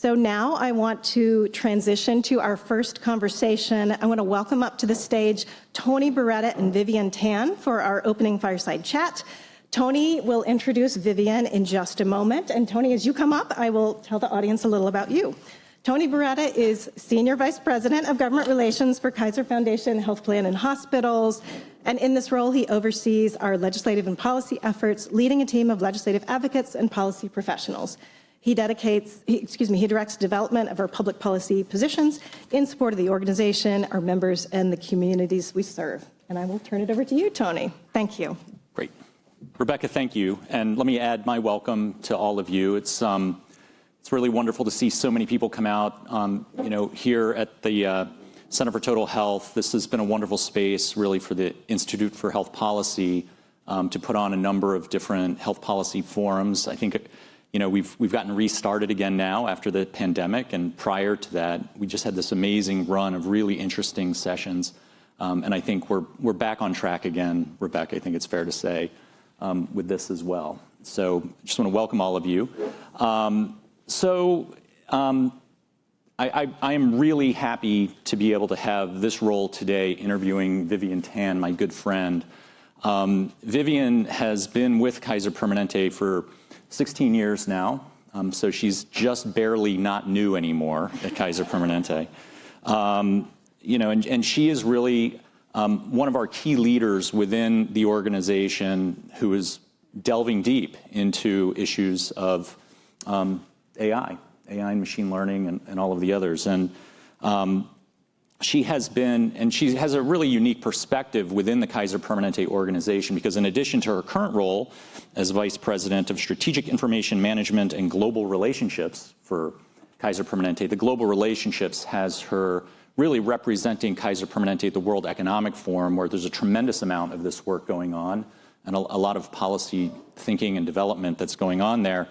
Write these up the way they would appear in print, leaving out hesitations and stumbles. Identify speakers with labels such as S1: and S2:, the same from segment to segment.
S1: So now I want to transition to our first conversation. I want to welcome up to the stage Tony Barrueta and Vivian Tan for our opening fireside chat. Tony will introduce Vivian in just a moment. And Tony, as you come up, I will tell the audience a little about you. Tony Barrueta is Senior Vice President of Government Relations for Kaiser Foundation Health Plan and Hospitals. And in this role, he oversees our legislative and policy efforts, leading a team of legislative advocates and policy professionals. He directs development of our public policy positions in support of the organization, our members, and the communities we serve. And I will turn it over to you, Tony. Thank you.
S2: Great. Rebecca, thank you. And let me add my welcome to all of you. It's really wonderful to see so many people come out, here at the Center for Total Health. This has been a wonderful space, really, for the Institute for Health Policy to put on a number of different health policy forums. I think, we've gotten restarted again now after the pandemic, and prior to that, we just had this amazing run of really interesting sessions. And I think we're back on track again, Rebecca. I think it's fair to say with this as well. So I just want to welcome all of you. I am really happy to be able to have this role today interviewing Vivian Tan, my good friend. Vivian has been with Kaiser Permanente for 16 years now, so she's just barely not new anymore at Kaiser Permanente. And she is really one of our key leaders within the organization who is delving deep into issues of AI and machine learning and all of the others. And she has a really unique perspective within the Kaiser Permanente organization, because in addition to her current role as Vice President of Strategic Information Management and Global Relationships for Kaiser Permanente, the Global Relationships has her really representing Kaiser Permanente at the World Economic Forum, where there's a tremendous amount of this work going on and a lot of policy thinking and development that's going on there.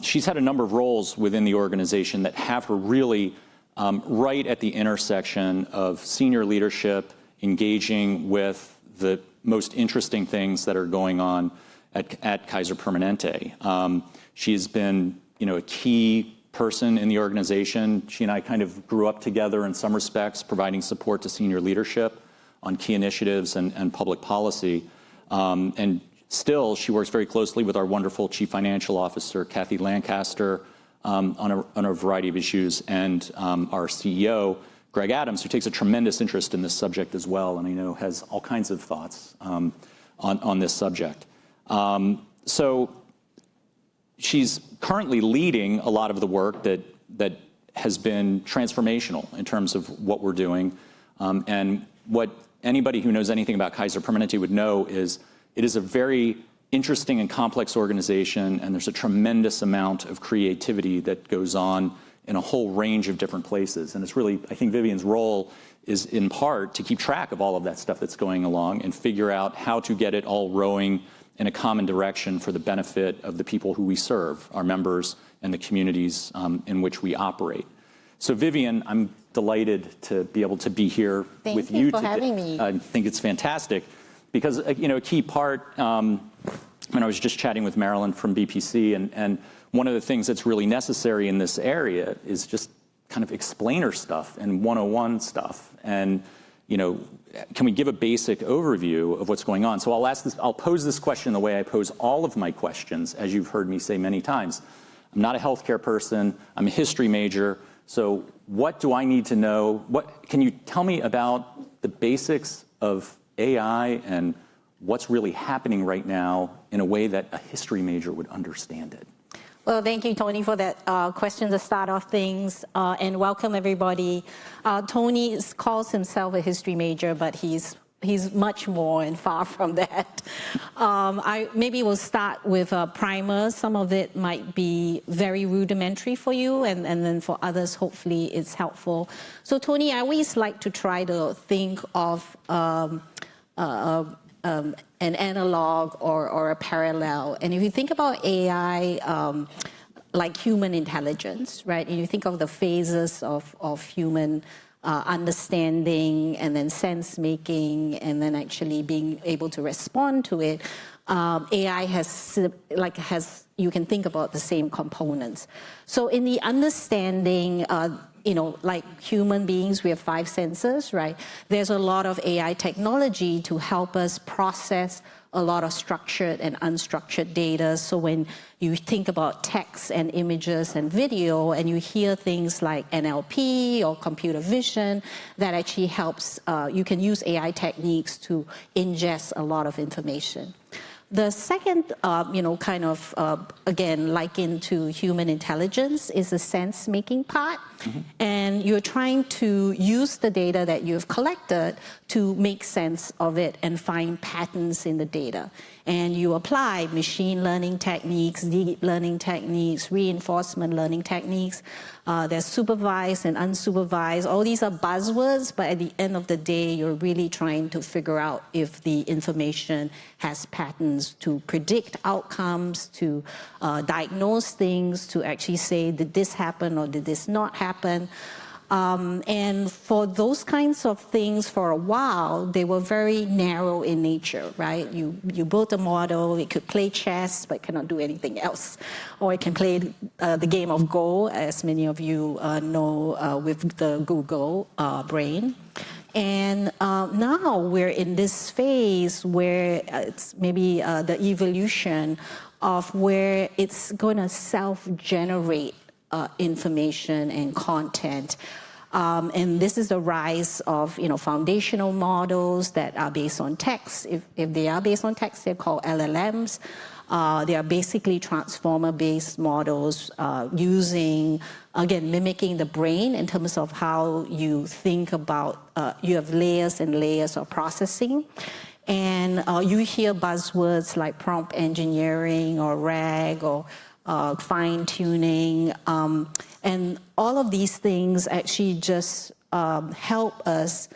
S2: She's had a number of roles within the organization that have her really right at the intersection of senior leadership, engaging with the most interesting things that are going on at Kaiser Permanente. She's been, a key person in the organization. She and I kind of grew up together in some respects, providing support to senior leadership on key initiatives and public policy. And still, she works very closely with our wonderful Chief Financial Officer, Kathy Lancaster, on a variety of issues, and our CEO, Greg Adams, who takes a tremendous interest in this subject as well, and I know has all kinds of thoughts on this subject. So she's currently leading a lot of the work that has been transformational in terms of what we're doing. And what anybody who knows anything about Kaiser Permanente would know is it is a very interesting and complex organization, and there's a tremendous amount of creativity that goes on in a whole range of different places. And it's really, I think Vivian's role is in part to keep track of all of that stuff that's going along and figure out how to get it all rowing in a common direction for the benefit of the people who we serve, our members and the communities in which we operate. So Vivian, I'm delighted to be able to be here with you today.
S3: Thank you for having me.
S2: I think it's fantastic. Because, a key part, when I was just chatting with Marilyn from BPC, and one of the things that's really necessary in this area is just kind of explainer stuff and 101 stuff. And, can we give a basic overview of what's going on? So I'll pose this question the way I pose all of my questions, as you've heard me say many times. I'm not a healthcare person, I'm a history major. So what do I need to know? Can you tell me about the basics of AI and what's really happening right now in a way that a history major would understand it?
S3: Well, thank you, Tony, for that question to start off things, and welcome everybody. Tony calls himself a history major, but he's much more and far from that. I maybe will start with a primer. Some of it might be very rudimentary for you, and then for others, hopefully it's helpful. So, Tony, I always like to try to think of an analog or a parallel. And if you think about AI like human intelligence, right? And you think of the phases of human understanding and then sense making and then actually being able to respond to it. AI you can think about the same components. So in the understanding, like human beings, we have 5 senses, right? There's a lot of AI technology to help us process a lot of structured and unstructured data. So when you think about text and images and video, and you hear things like NLP or computer vision, that actually helps, you can use AI techniques to ingest a lot of information. The second, again, likened to human intelligence, is the sense-making part. Mm-hmm. And you're trying to use the data that you've collected to make sense of it and find patterns in the data. And you apply machine learning techniques, deep learning techniques, reinforcement learning techniques. There's supervised and unsupervised. All these are buzzwords, but at the end of the day, you're really trying to figure out if the information has patterns to predict outcomes, to diagnose things, to actually say, did this happen or did this not happen? And for those kinds of things, for a while, they were very narrow in nature, right? You built a model, it could play chess, but cannot do anything else. Or it can play the game of Go, as many of you know, with the Google brain. And now we're in this phase where it's maybe the evolution of where it's going to self-generate information and content. And this is the rise of foundational models that are based on text. If they are based on text, they're called LLMs. They are basically transformer-based models using, again, mimicking the brain in terms of how you think about, you have layers and layers of processing. And you hear buzzwords like prompt engineering or RAG or fine-tuning, and all of these things actually just help us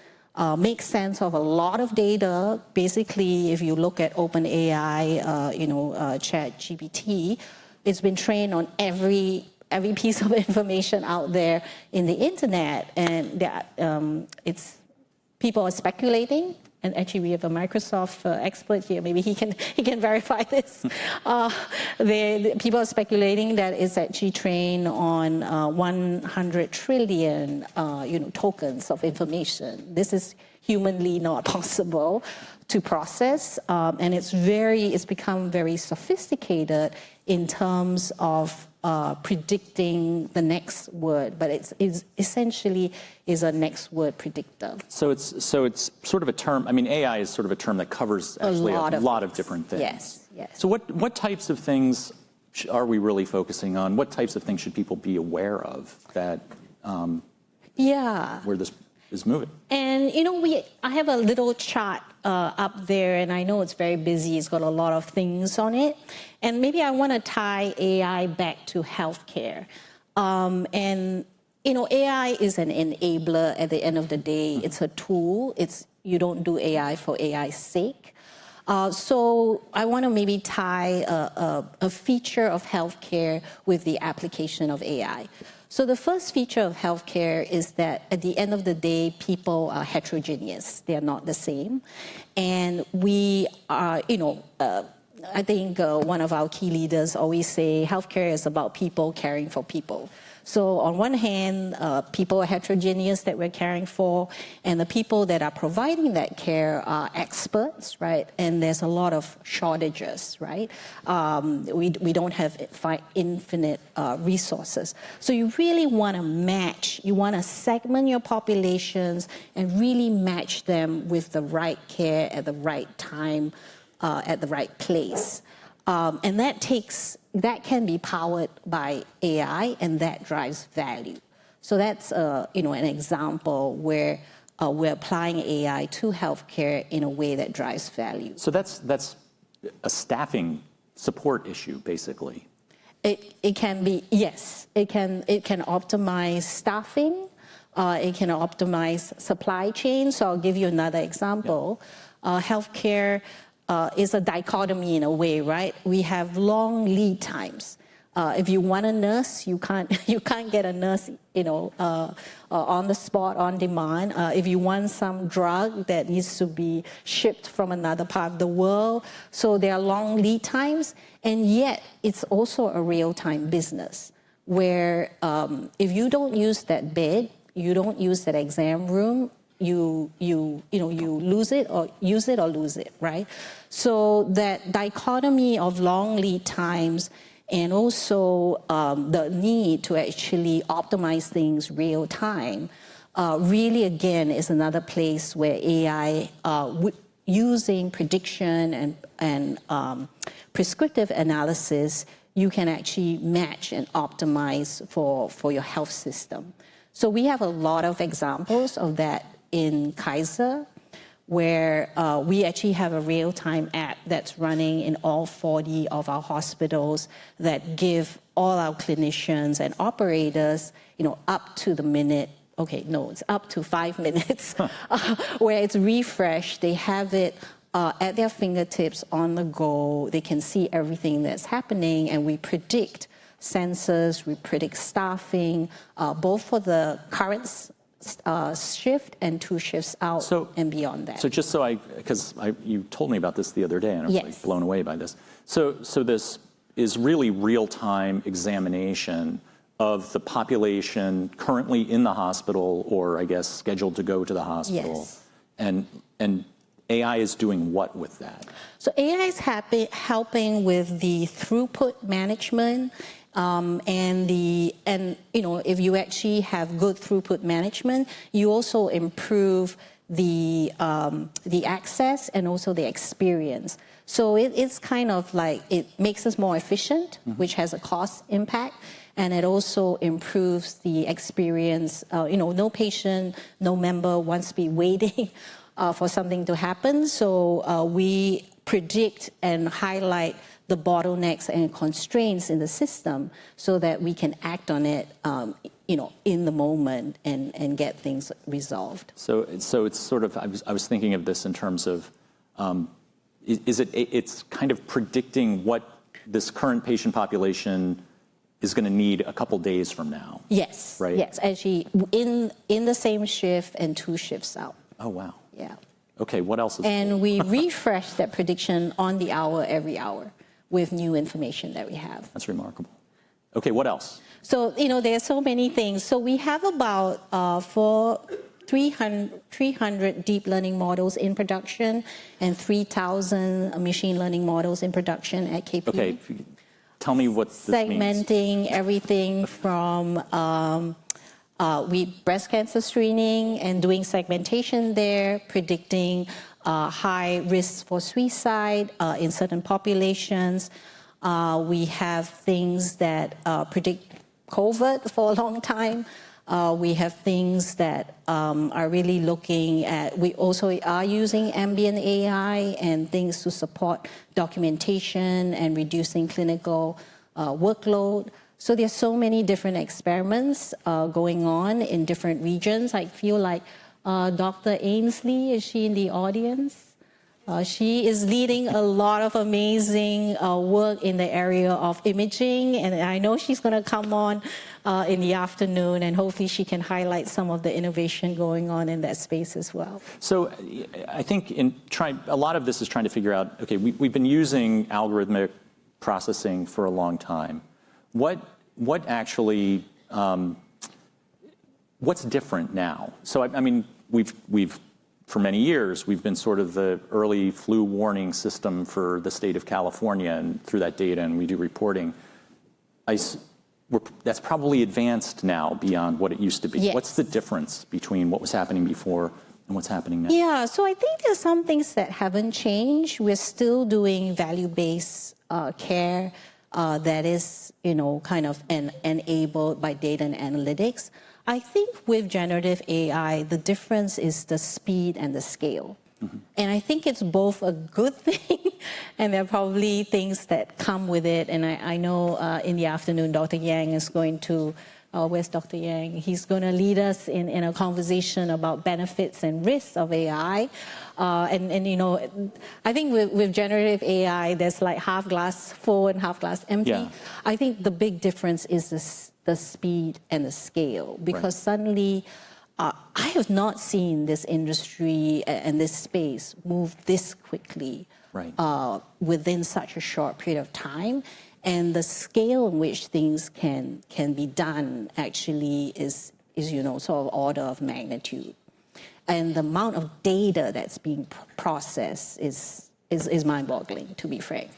S3: make sense of a lot of data. Basically, if you look at OpenAI, ChatGPT, it's been trained on every piece of information out there in the internet, and it's people are speculating. And actually, we have a Microsoft expert here. Maybe he can verify this. People are speculating that it's actually trained on 100 trillion, tokens of information. This is humanly not possible to process, and it's become very sophisticated in terms of predicting the next word, but it's essentially is a next word predictor.
S2: So it's sort of a term. I mean, AI is sort of a term that covers actually a lot of different things.
S3: Yes, yes.
S2: So what types of things are we really focusing on? What types of things should people be aware of that where this is moving?
S3: And I have a little chart up there, and I know it's very busy. It's got a lot of things on it, and maybe I want to tie AI back to healthcare. And AI is an enabler. At the end of the day, it's a tool. You don't do AI for AI's sake. So I want to maybe tie a feature of healthcare with the application of AI. So the first feature of healthcare is that at the end of the day, people are heterogeneous. They are not the same. And we are, I think one of our key leaders always say healthcare is about people caring for people. So on one hand, people are heterogeneous that we're caring for, and the people that are providing that care are experts, right? And there's a lot of shortages, right? We don't have infinite resources. So you really want to match, you want to segment your populations and really match them with the right care at the right time, at the right place. And that can be powered by AI, and that drives value. So that's an example where we're applying AI to healthcare in a way that drives value.
S2: So that's a staffing support issue, basically.
S3: It can be, yes. It can optimize staffing. It can optimize supply chain. So I'll give you another example. Yeah. Healthcare is a dichotomy in a way, right? We have long lead times. If you want a nurse, you can't get a nurse, on the spot, on demand. If you want some drug that needs to be shipped from another part of the world, so there are long lead times, and yet it's also a real-time business where if you don't use that bed, you don't use that exam room, you lose it or use it or lose it, right? So that dichotomy of long lead times and also the need to actually optimize things real time really, again, is another place where AI, using prediction and prescriptive analysis, you can actually match and optimize for your health system. So we have a lot of examples of that in Kaiser, where we actually have a real-time app that's running in all 40 of our hospitals that give all our clinicians and operators, up to the minute, it's up to 5 minutes, where it's refreshed. They have it at their fingertips on the go. They can see everything that's happening, and we predict census, we predict staffing, both for the current shift and 2 shifts out and beyond that.
S2: So just because you told me about this the other day, and I was like blown away by this. So this is really real-time examination of the population currently in the hospital, or I guess scheduled to go to the hospital.
S3: Yes.
S2: And AI is doing what with that?
S3: So AI is helping with the throughput management. If you actually have good throughput management, you also improve the access and also the experience. So it's kind of like it makes us more efficient, which has a cost impact, and it also improves the experience. No patient, no member wants to be waiting for something to happen. So we predict and highlight the bottlenecks and constraints in the system so that we can act on it, in the moment and get things resolved.
S2: So it's sort of, I was thinking of this in terms of, it's kind of predicting what this current patient population is going to need a couple days from now.
S3: Yes.
S2: Right?
S3: Yes, actually in the same shift and 2 shifts out.
S2: Oh, wow.
S3: Yeah.
S2: Okay, what else is
S3: And we refresh that prediction on the hour, every hour, with new information that we have.
S2: That's remarkable. Okay, what else?
S3: So, there are so many things. So we have about 300 deep learning models in production and 3,000 machine learning models in production at KP.
S2: Okay, tell me what this means.
S3: Segmenting everything from breast cancer screening and doing segmentation there, predicting high risks for suicide in certain populations. We have things that predict COVID for a long time. We have things that are really looking at, we also are using ambient AI and things to support documentation and reducing clinical workload. So there's so many different experiments going on in different regions. I feel like Dr. Ainsley, is she in the audience? She is leading a lot of amazing work in the area of imaging, and I know she's going to come on in the afternoon, and hopefully she can highlight some of the innovation going on in that space as well.
S2: So I think a lot of this is trying to figure out, okay, we've been using algorithmic processing for a long time. What actually, what's different now? So I mean, we've for many years, we've been sort of the early flu warning system for the state of California, and through that data, and we do reporting. That's probably advanced now beyond what it used to be.
S3: Yes.
S2: What's the difference between what was happening before and what's happening now?
S3: Yeah, so I think there's some things that haven't changed. We're still doing value-based care that is, kind of enabled by data and analytics. I think with generative AI, the difference is the speed and the scale. And I think it's both a good thing, and there are probably things that come with it. And I know in the afternoon, Dr. Yang is going to, where's Dr. Yang? He's going to lead us in a conversation about benefits and risks of AI. You know, I think with generative AI, there's like half glass full and half glass empty.
S2: Yeah.
S3: I think the big difference is the speed and the scale, because suddenly I have not seen this industry and this space move this quickly within such a short period of time. And the scale in which things can be done actually is you know, sort of order of magnitude. And the amount of data that's being processed is mind-boggling, to be frank.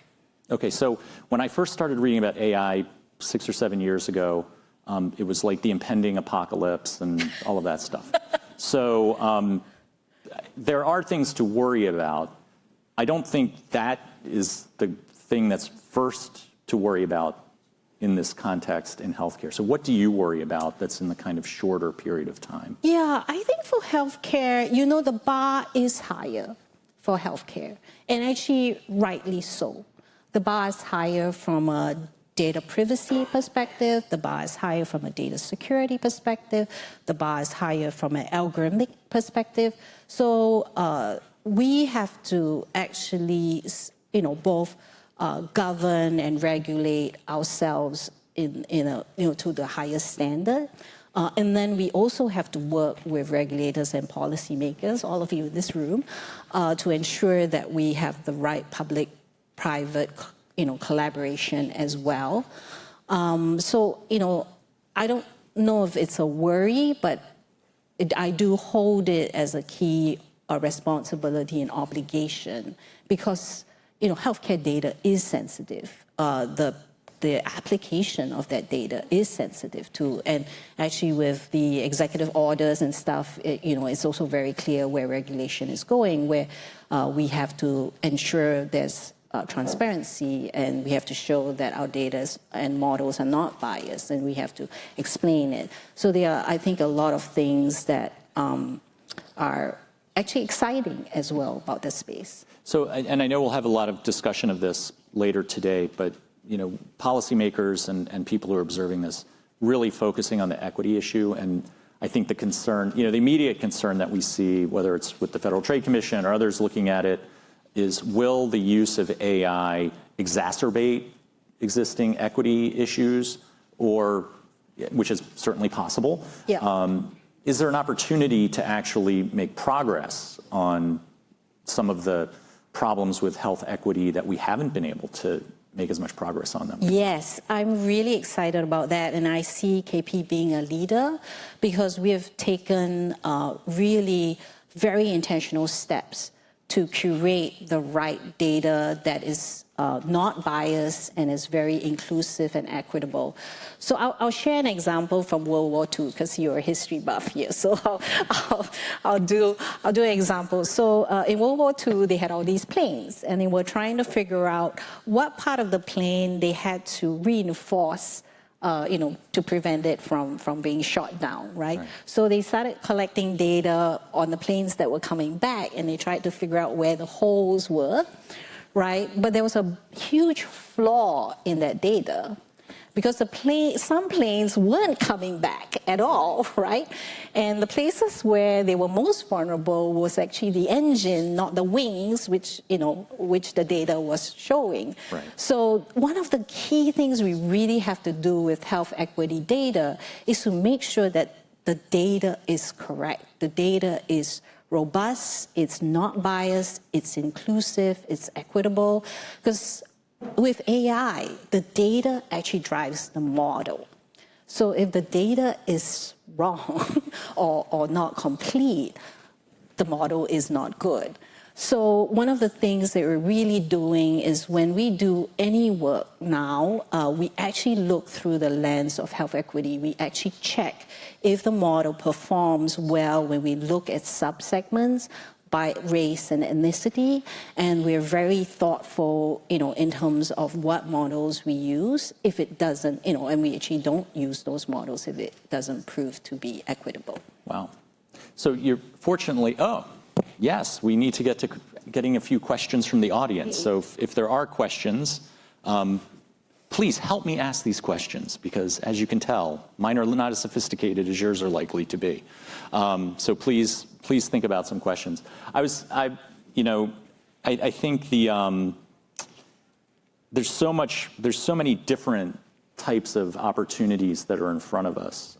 S2: Okay, so when I first started reading about AI 6 or 7 years ago, it was like the impending apocalypse and all of that stuff. So there are things to worry about. I don't think that is the thing that's first to worry about in this context in healthcare. So what do you worry about that's in the kind of shorter period of time?
S3: Yeah, I think for healthcare, you know, the bar is higher for healthcare, and actually rightly so. The bar is higher from a data privacy perspective, the bar is higher from a data security perspective, the bar is higher from an algorithmic perspective. So we have to actually, you know, both govern and regulate ourselves in a, you know, to the highest standard. And then we also have to work with regulators and policymakers, all of you in this room, to ensure that we have the right public-private, you know, collaboration as well. So, you know, I don't know if it's a worry, but I do hold it as a key responsibility and obligation, because, you know, healthcare data is sensitive. The application of that data is sensitive too. And actually with the executive orders and stuff, you know, it's also very clear where regulation is going, where we have to ensure there's transparency, and we have to show that our data and models are not biased, and we have to explain it. So there are, I think, a lot of things that are actually exciting as well about this space.
S2: So, and I know we'll have a lot of discussion of this later today, but, you know, policymakers and people who are observing this really focusing on the equity issue. And I think the concern, you know, the immediate concern that we see, whether it's with the Federal Trade Commission or others looking at it, is will the use of AI exacerbate existing equity issues, or, which is certainly possible? Is there an opportunity to actually make progress on some of the problems with health equity that we haven't been able to make as much progress on them?
S3: Yes, I'm really excited about that, and I see KP being a leader, because we have taken really very intentional steps to curate the right data that is not biased and is very inclusive and equitable. So I'll share an example from World War II, because you're a history buff here. So I'll do an example. So in World War II, they had all these planes, and they were trying to figure out what part of the plane they had to reinforce, you know, to prevent it from being shot down, right? So they started collecting data on the planes that were coming back, and they tried to figure out where the holes were, right? But there was a huge flaw in that data, because some planes weren't coming back at all, right? And the places where they were most vulnerable was actually the engine, not the wings, which, you know, which the data was showing. So one of the key things we really have to do with health equity data is to make sure that the data is correct. The data is robust, it's not biased, it's inclusive, it's equitable, because with AI, the data actually drives the model. So if the data is wrong or not complete, the model is not good. So one of the things that we're really doing is, when we do any work now, we actually look through the lens of health equity. We actually check if the model performs well when we look at subsegments by race and ethnicity, and we're very thoughtful, you know, in terms of what models we use. If it doesn't, you know, and we actually don't use those models if it doesn't prove to be equitable.
S2: Wow. So you're fortunately, yes, we need to get to getting a few questions from the audience. So if there are questions, please help me ask these questions, because as you can tell, mine are not as sophisticated as yours are likely to be. So please think about some questions. I think there's so many different types of opportunities that are in front of us.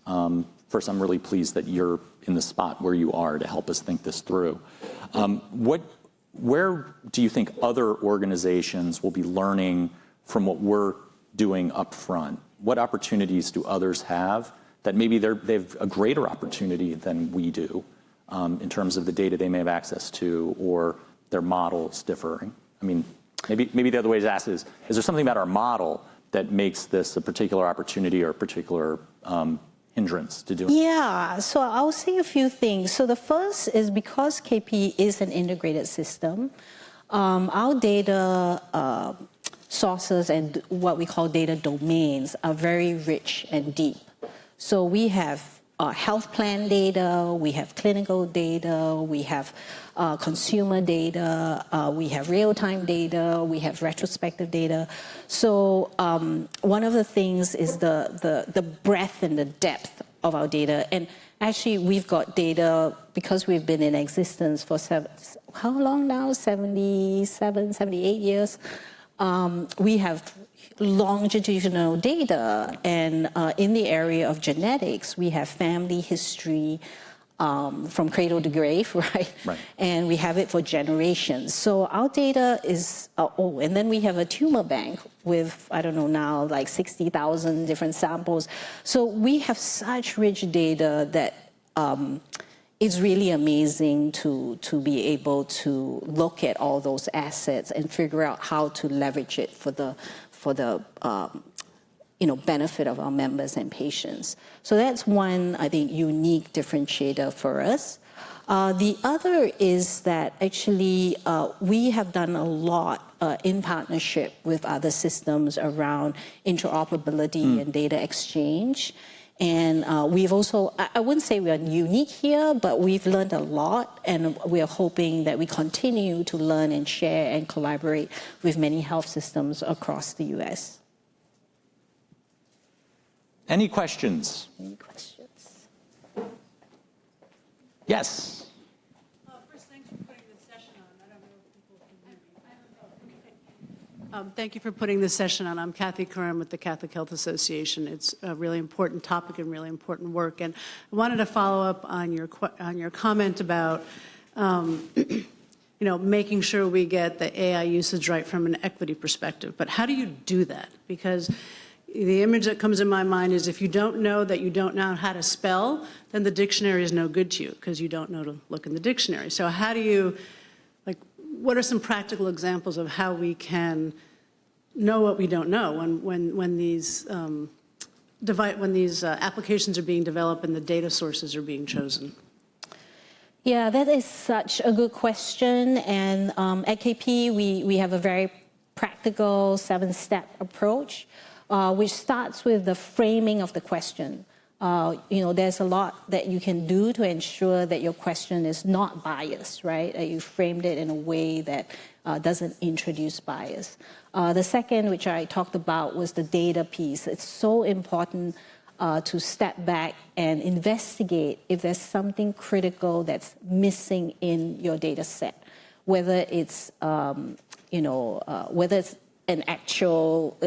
S2: First, I'm really pleased that you're in the spot where you are to help us think this through. Where do you think other organizations will be learning from what we're doing up front? What opportunities do others have that maybe they've a greater opportunity than we do in terms of the data they may have access to, or their models differing? I mean, maybe the other way to ask is there something about our model that makes this a particular opportunity or a particular hindrance to doing?
S3: Yeah, so I'll say a few things. So the first is, because KP is an integrated system, our data sources and what we call data domains are very rich and deep. So we have health plan data, we have clinical data, we have consumer data, we have real-time data, we have retrospective data. So one of the things is the breadth and the depth of our data. And actually, we've got data, because we've been in existence for how long now? 77, 78 years. We have longitudinal data, and in the area of genetics, we have family history from cradle to grave, right? And we have it for generations. So our data is old. And then we have a tumor bank with, I don't know now, like 60,000 different samples. So we have such rich data that it's really amazing to be able to look at all those assets and figure out how to leverage it for the benefit of our members and patients. So that's one, I think, unique differentiator for us. The other is that actually we have done a lot in partnership with other systems around interoperability and data exchange. And we've also, I wouldn't say we're unique here, but we've learned a lot, and we're hoping that we continue to learn and share and collaborate with many health systems across the US.
S2: Any questions?
S3: Any questions?
S2: Yes.
S4: First, thanks for putting this session on. I don't know if people can hear me. Thank you for putting this session on. I'm Kathy Curran with the Catholic Health Association. It's a really important topic and really important work. And I wanted to follow up on your comment about making sure we get the AI usage right from an equity perspective. But how do you do that? Because the image that comes in my mind is, if you don't know that you don't know how to spell, then the dictionary is no good to you, because you don't know to look in the dictionary. So how do you, what are some practical examples of how we can know what we don't know when these applications are being developed and the data sources are being chosen?
S3: Yeah, that is such a good question. And at KP, we have a very practical 7-step approach, which starts with the framing of the question. There's a lot that you can do to ensure that your question is not biased, right? That you framed it in a way that doesn't introduce bias. The second, which I talked about, was the data piece. It's so important to step back and investigate if there's something critical that's missing in your data set, whether it's an actual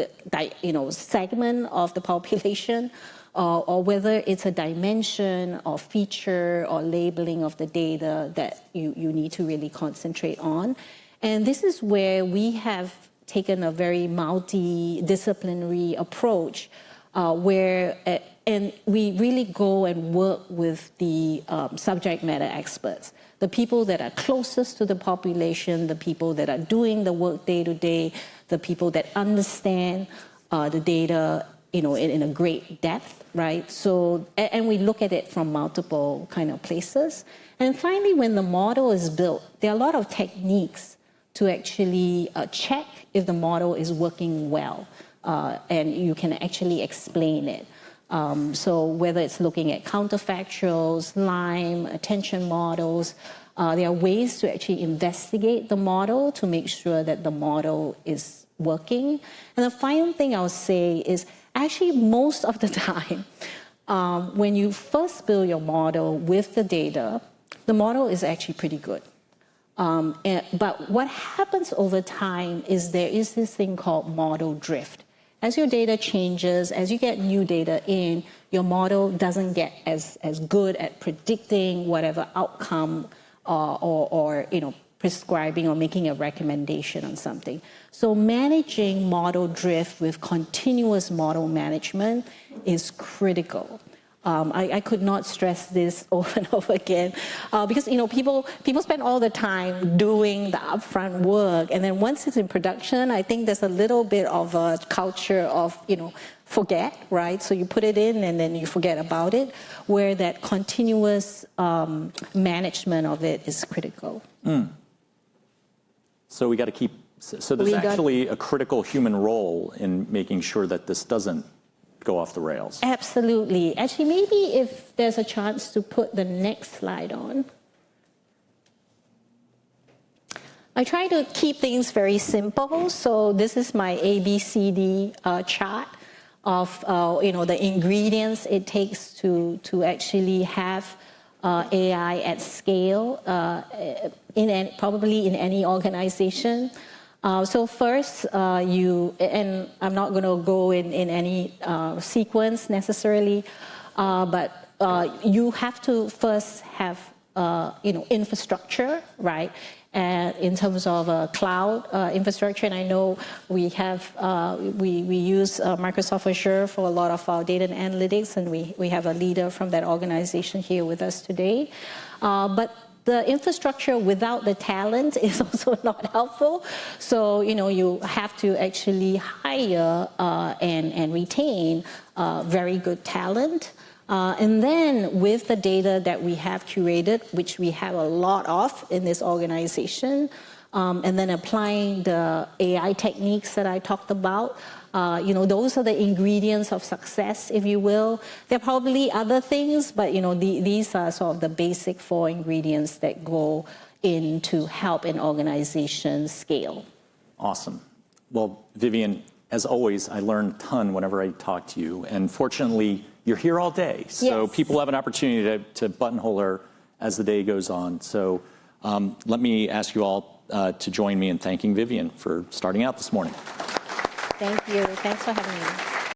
S3: segment of the population, or whether it's a dimension or feature or labeling of the data that you need to really concentrate on. And this is where we have taken a very multidisciplinary approach, and we really go and work with the subject matter experts, the people that are closest to the population, the people that are doing the work day to day, the people that understand the data, in a great depth, right? So, and we look at it from multiple kind of places. And finally, when the model is built, there are a lot of techniques to actually check if the model is working well, and you can actually explain it. So whether it's looking at counterfactuals, LIME, attention models, There are ways to actually investigate the model to make sure that the model is working. And the final thing I'll say is actually most of the time, when you first build your model with the data, the model is actually pretty good. But what happens over time is there is this thing called model drift. As your data changes, as you get new data in, your model doesn't get as good at predicting whatever outcome or prescribing or making a recommendation on something. So managing model drift with continuous model management is critical. I could not stress this over and over again because people spend all the time doing the upfront work, and then once it's in production, I think there's a little bit of a culture of forget, right? So you put it in and then you forget about it, where that continuous management of it is critical.
S2: So we got to keep. So there's actually a critical human role in making sure that this doesn't go off the rails.
S3: Absolutely. Actually, maybe if there's a chance to put the next slide on. I try to keep things very simple. So this is my ABCD chart of the ingredients it takes to actually have AI at scale probably in any organization. So first, and I'm not going to go in any sequence necessarily, but you have to first have, infrastructure, right? In terms of cloud infrastructure, and I know we use Microsoft Azure for a lot of our data and analytics, and we have a leader from that organization here with us today. But the infrastructure without the talent is also not helpful. So, you have to actually hire and retain very good talent. And then with the data that we have curated, which we have a lot of in this organization, and then applying the AI techniques that I talked about, those are the ingredients of success, if you will. There are probably other things, but these are sort of the basic 4 ingredients that go in to help an organization scale.
S2: Awesome. Well, Vivian, as always, I learn a ton whenever I talk to you, and fortunately, you're here all day, so
S3: yes.
S2: People have an opportunity to buttonhole her as the day goes on. So let me ask you all to join me in thanking Vivian for starting out this morning.
S3: Thank you. Thanks for having me.